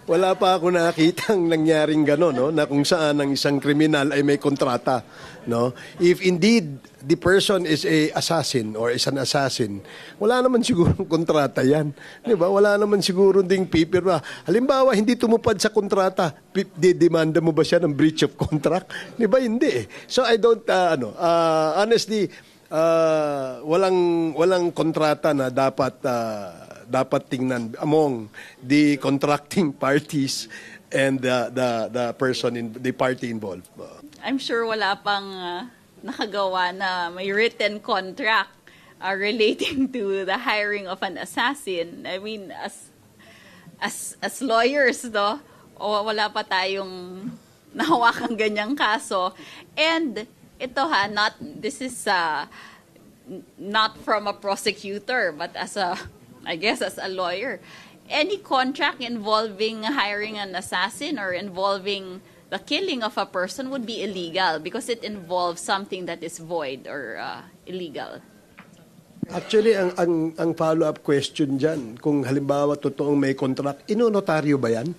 Wala pa ako nakitang nangyaring gano'n, no? Na kung saan ang isang kriminal ay may kontrata, no? If indeed the person is a assassin or is an assassin, wala naman sigurong kontrata yan. Di ba? Wala naman siguro ding pipirma. Halimbawa, hindi tumupad sa kontrata, didemanda mo ba siya ng breach of contract? Di ba? Hindi eh. So I don't, honestly, walang kontrata na dapat tingnan among the contracting parties and the person in the party involved. I'm sure wala pang nakagawa na may written contract relating to the hiring of an assassin. I mean, as lawyers, no, wala pa tayong nahawakang ganyang kaso. And ito this is not from a prosecutor, but I guess as a lawyer. Any contract involving hiring an assassin or involving the killing of a person would be illegal because it involves something that is void or illegal. Actually, ang follow-up question dyan, kung halimbawa totoong may contract, inonotaryo ba yan?